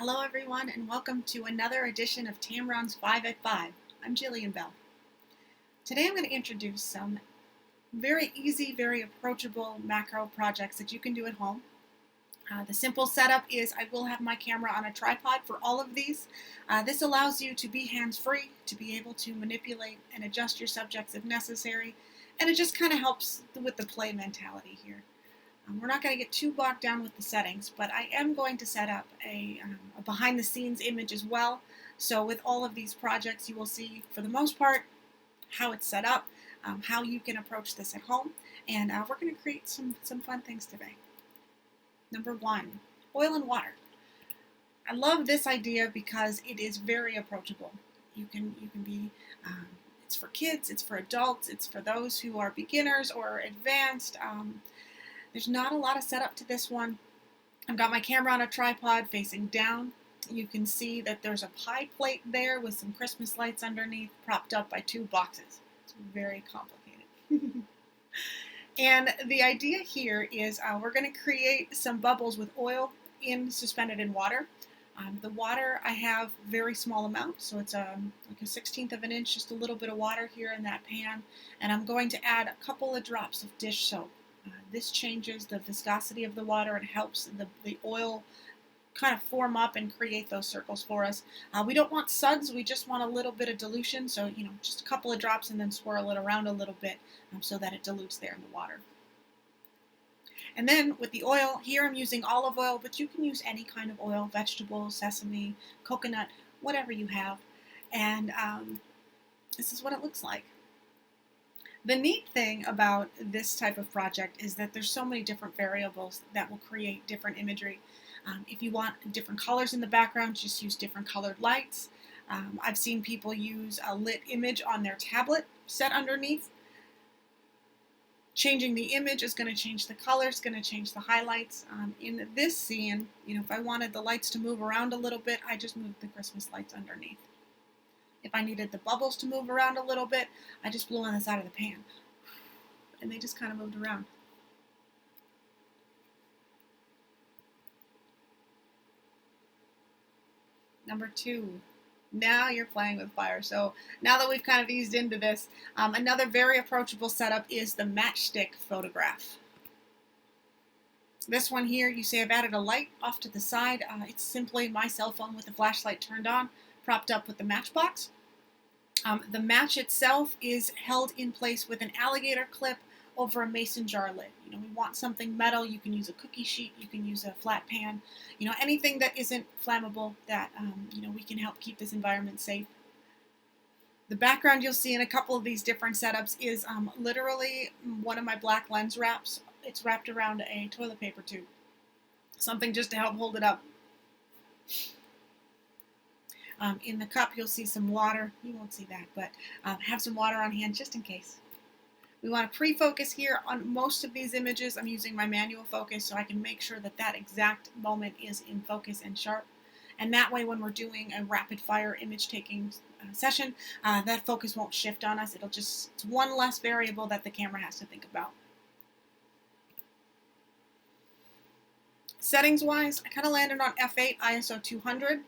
Hello everyone and welcome to another edition of Tamron's 5 at 5. I'm Jillian Bell. Today I'm going to introduce some very easy, very approachable macro projects that you can do at home. The simple setup is I will have my camera on a tripod for all of these. This allows you to be hands-free, to be able to manipulate and adjust your subjects if necessary, and it just kind of helps with the play mentality here. We're not going to get too bogged down with the settings, but I am going to set up a behind-the-scenes image as well. So with all of these projects, you will see, for the most part, how it's set up, how you can approach this at home, and we're going to create some fun things today. Number 1, oil and water. I love this idea because it is very approachable. You can be, it's for kids, it's for adults, it's for those who are beginners or advanced. There's not a lot of setup to this one. I've got my camera on a tripod facing down. You can see that there's a pie plate there with some Christmas lights underneath, propped up by 2 boxes. It's very complicated. And the idea here is we're going to create some bubbles with oil suspended in water. The water I have very small amount, so it's like a 1/16 of an inch, just a little bit of water here in that pan. And I'm going to add a couple of drops of dish soap. This changes the viscosity of the water and helps the oil kind of form up and create those circles for us. We don't want suds, we just want a little bit of dilution, so just a couple of drops and then swirl it around a little bit so that it dilutes there in the water. And then with the oil, here I'm using olive oil, but you can use any kind of oil, vegetable, sesame, coconut, whatever you have. And this is what it looks like. The neat thing about this type of project is that there's so many different variables that will create different imagery. If you want different colors in the background, just use different colored lights. I've seen people use a lit image on their tablet set underneath. Changing the image is going to change the colors, going to change the highlights. In this scene, if I wanted the lights to move around a little bit, I just moved the Christmas lights underneath. If I needed the bubbles to move around a little bit, I just blew on the side of the pan. And they just kind of moved around. Number 2, now you're playing with fire. So now that we've kind of eased into this, another very approachable setup is the matchstick photograph. This one here, you see I've added a light off to the side. It's simply my cell phone with the flashlight turned on, propped up with the matchbox. The match itself is held in place with an alligator clip over a mason jar lid. We want something metal. You can use a cookie sheet. You can use a flat pan. Anything that isn't flammable that, we can help keep this environment safe. The background you'll see in a couple of these different setups is literally one of my black lens wraps. It's wrapped around a toilet paper tube. Something just to help hold it up. In the cup, you'll see some water. You won't see that, but have some water on hand just in case. We want to pre-focus here on most of these images. I'm using my manual focus so I can make sure that exact moment is in focus and sharp. And that way, when we're doing a rapid-fire image-taking session, that focus won't shift on us. It's one less variable that the camera has to think about. Settings-wise, I kind of landed on f8 ISO 200.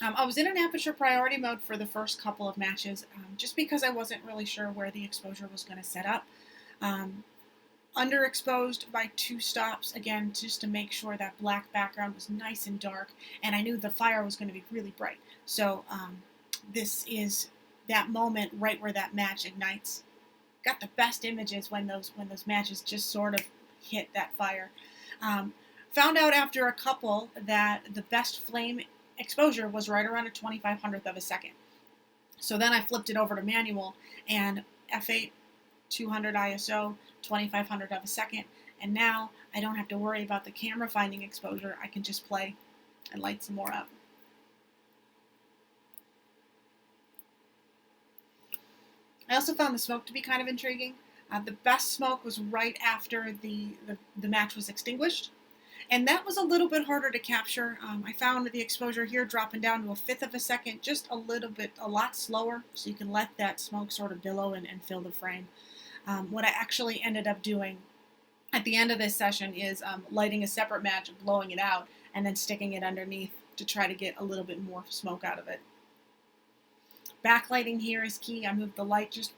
I was in an aperture priority mode for the first couple of matches, just because I wasn't really sure where the exposure was going to set up. Underexposed by 2 stops, again, just to make sure that black background was nice and dark, and I knew the fire was going to be really bright. So this is that moment right where that match ignites. Got the best images when those matches just sort of hit that fire. Found out after a couple that the best flame exposure was right around a 2500th of a second. So then I flipped it over to manual and f8 200 ISO 2500 of a second, and now I don't have to worry about the camera finding exposure. I can just play and light some more up. I also found the smoke to be kind of intriguing. The best smoke was right after the match was extinguished. And that was a little bit harder to capture. I found the exposure here dropping down to a 1/5 of a second, just a lot slower, so you can let that smoke sort of billow and fill the frame. What I actually ended up doing at the end of this session is lighting a separate match and blowing it out, and then sticking it underneath to try to get a little bit more smoke out of it. Backlighting here is key. I moved the light just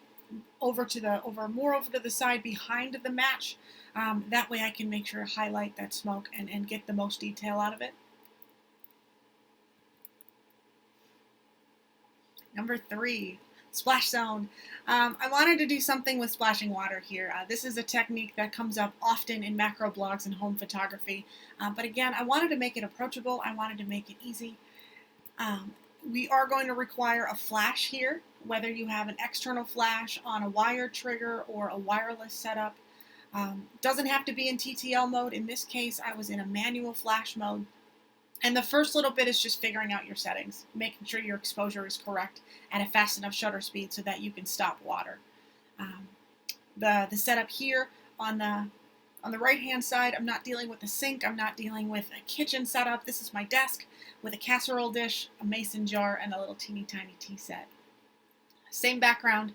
more over to the side behind the match. That way I can make sure to highlight that smoke and get the most detail out of it. Number 3, splash zone. I wanted to do something with splashing water here. This is a technique that comes up often in macro blogs and home photography. But again, I wanted to make it approachable. I wanted to make it easy. We are going to require a flash here, whether you have an external flash on a wire trigger or a wireless setup. Doesn't have to be in TTL mode. In this case, I was in a manual flash mode. And the first little bit is just figuring out your settings, making sure your exposure is correct at a fast enough shutter speed so that you can stop water. The setup here on the right-hand side, I'm not dealing with a sink. I'm not dealing with a kitchen setup. This is my desk with a casserole dish, a mason jar, and a little teeny tiny tea set. Same background.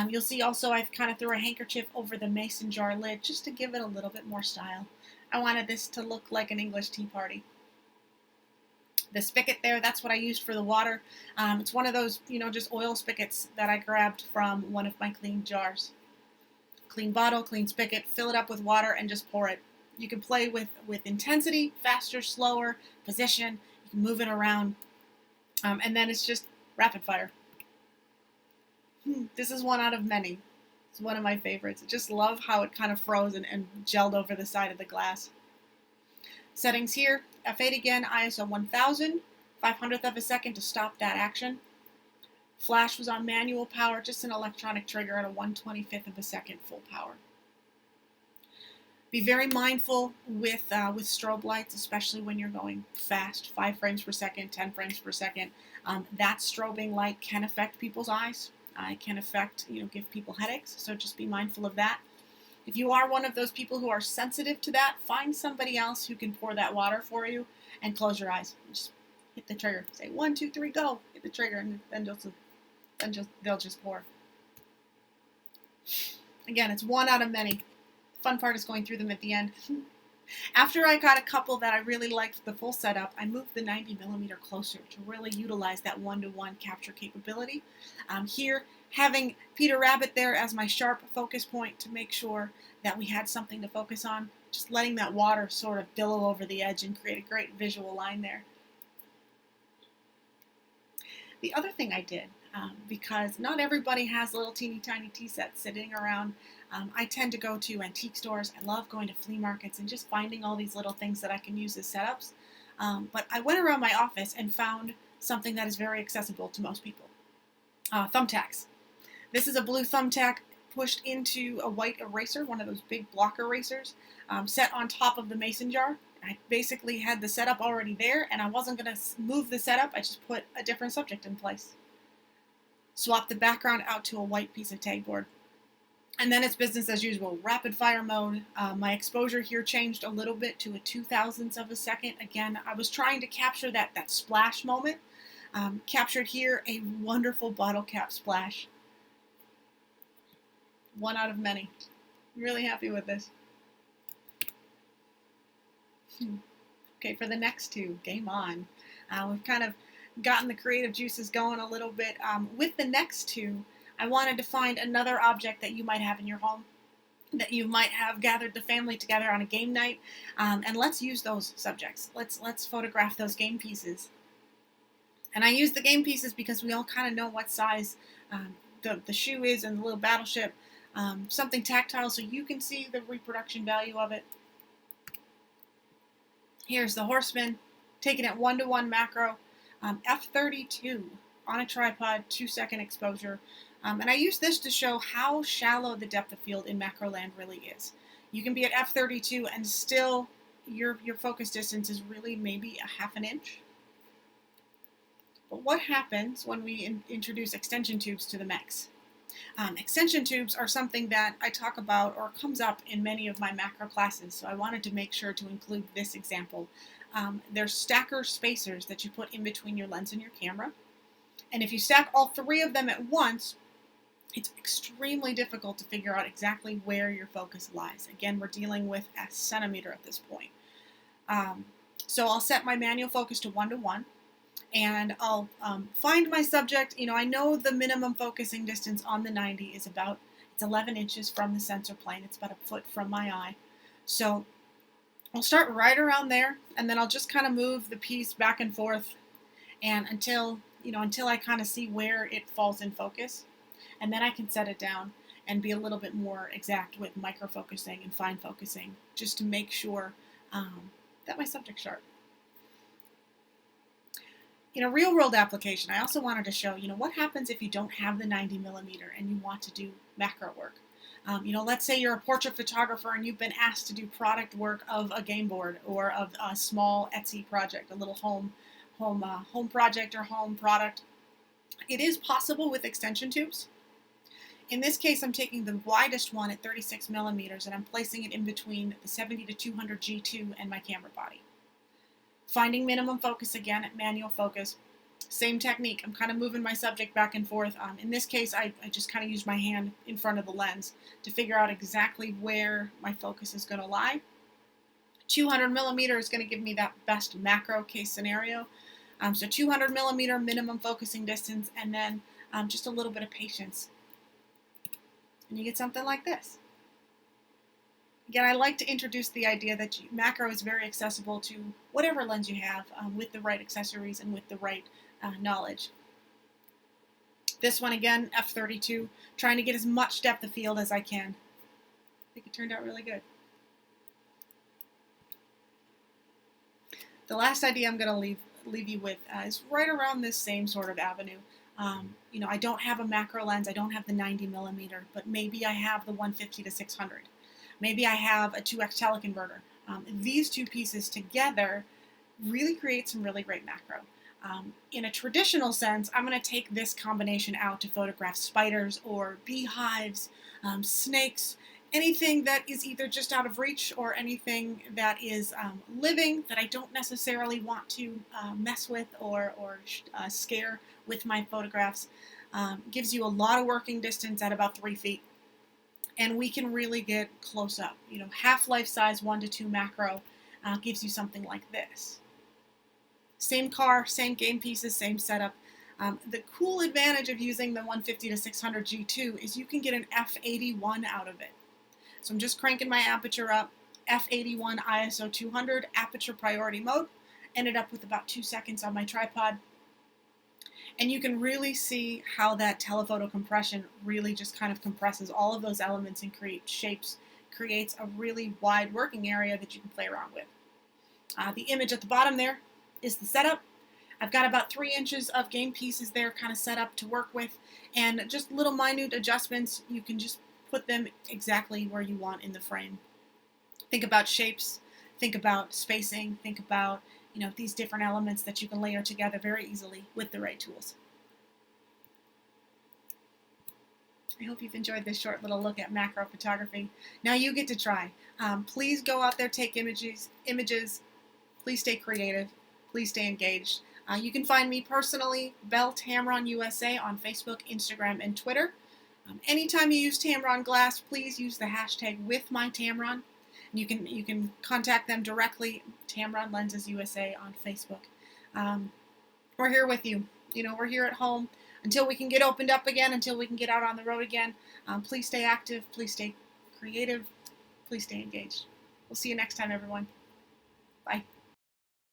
You'll see also I've kind of threw a handkerchief over the mason jar lid just to give it a little bit more style. I wanted this to look like an English tea party. The spigot there, that's what I used for the water. It's one of those, just oil spigots that I grabbed from one of my clean jars. Clean bottle, clean spigot, fill it up with water and just pour it. You can play with intensity, faster, slower, position. You can move it around. And then it's just rapid fire. This is one out of many. It's one of my favorites. I just love how it kind of froze and gelled over the side of the glass. Settings here, f8 again, ISO 1000, 500th of a second to stop that action. Flash was on manual power, just an electronic trigger at a 1/25th of a second full power. Be very mindful with strobe lights, especially when you're going fast, 5 frames per second, 10 frames per second. That strobing light can affect people's eyes. It can affect, give people headaches, so just be mindful of that. If you are one of those people who are sensitive to that, find somebody else who can pour that water for you and close your eyes. Just hit the trigger. Say 1, 2, 3, go. Hit the trigger, and then they'll just pour. Again, it's one out of many. Fun part is going through them at the end. After I got a couple that I really liked the full setup, I moved the 90mm closer to really utilize that one-to-one capture capability. Here, having Peter Rabbit there as my sharp focus point to make sure that we had something to focus on, just letting that water sort of billow over the edge and create a great visual line there. The other thing I did, because not everybody has little teeny tiny tea sets sitting around, I tend to go to antique stores. I love going to flea markets and just finding all these little things that I can use as setups. But I went around my office and found something that is very accessible to most people. Thumbtacks. This is a blue thumbtack pushed into a white eraser, one of those big block erasers, set on top of the mason jar. I basically had the setup already there, and I wasn't going to move the setup. I just put a different subject in place. Swap the background out to a white piece of tagboard. And then it's business as usual, rapid fire mode. My exposure here changed a little bit to a 2,000th of a second. Again, I was trying to capture that splash moment. Captured here a wonderful bottle cap splash. One out of many. Really happy with this. Okay, for the next two, game on. We've kind of gotten the creative juices going a little bit. With the next two, I wanted to find another object that you might have in your home, that you might have gathered the family together on a game night, and let's use those subjects. Let's photograph those game pieces. And I use the game pieces because we all kind of know what size the shoe is and the little battleship. Something tactile so you can see the reproduction value of it. Here's the horseman, taken at 1-to-1 macro, f32 on a tripod, 2-second exposure. And I use this to show how shallow the depth of field in macro land really is. You can be at f32 and still your focus distance is really maybe a half an inch. But what happens when we introduce extension tubes to the mix? Extension tubes are something that I talk about or comes up in many of my macro classes, so I wanted to make sure to include this example. They're stacker spacers that you put in between your lens and your camera. And if you stack all 3 of them at once, it's extremely difficult to figure out exactly where your focus lies. Again, we're dealing with a centimeter at this point. So I'll set my manual focus to 1:1, and I'll find my subject. I know the minimum focusing distance on the 90 is it's 11 inches from the sensor plane. It's about a foot from my eye. So I'll start right around there, and then I'll just kind of move the piece back and forth, and until I kind of see where it falls in focus, and then I can set it down and be a little bit more exact with micro focusing and fine focusing, just to make sure that my subject's sharp. In a real-world application, I also wanted to show, what happens if you don't have the 90 millimeter and you want to do macro work. Let's say you're a portrait photographer and you've been asked to do product work of a game board or of a small Etsy project, a little home project or home product. It is possible with extension tubes. In this case, I'm taking the widest one at 36 millimeters and I'm placing it in between the 70 to 200 G2 and my camera body. Finding minimum focus again at manual focus. Same technique. I'm kind of moving my subject back and forth. In this case, I just kind of use my hand in front of the lens to figure out exactly where my focus is going to lie. 200 millimeter is going to give me that best macro case scenario. So 200 millimeter minimum focusing distance, and then just a little bit of patience. And you get something like this. Again, I like to introduce the idea that macro is very accessible to whatever lens you have with the right accessories and with the right knowledge. This one again, f32, trying to get as much depth of field as I can. I think it turned out really good. The last idea I'm going to leave you with is right around this same sort of avenue. I don't have a macro lens, I don't have the 90 millimeter, but maybe I have the 150 to 600. Maybe I have a 2x teleconverter. These two pieces together really create some really great macro. In a traditional sense, I'm going to take this combination out to photograph spiders or beehives, snakes, anything that is either just out of reach or anything that is living that I don't necessarily want to mess with or scare with my photographs. Gives you a lot of working distance at about 3 feet. And we can really get close up. Half-life size 1 to 2 macro gives you something like this. Same car, same game pieces, same setup. The cool advantage of using the 150 to 600 G2 is you can get an f81 out of it. So I'm just cranking my aperture up, f81 ISO 200, aperture priority mode. Ended up with about 2 seconds on my tripod. And you can really see how that telephoto compression really just kind of compresses all of those elements and creates shapes, creates a really wide working area that you can play around with. The image at the bottom there is the setup. I've got about 3 inches of game pieces there kind of set up to work with, and just little minute adjustments. You can just put them exactly where you want in the frame. Think about shapes, think about spacing, think about these different elements that you can layer together very easily with the right tools. I hope you've enjoyed this short little look at macro photography. Now you get to try. Please go out there, take images. Please stay creative. Please stay engaged. You can find me personally, Bell Tamron USA, on Facebook, Instagram, and Twitter. Anytime you use Tamron glass, please use the hashtag #WithMyTamron. You can contact them directly, Tamron Lenses USA on Facebook. We're here with you. We're here at home until we can get opened up again, until we can get out on the road again. Please stay active. Please stay creative. Please stay engaged. We'll see you next time, everyone. Bye.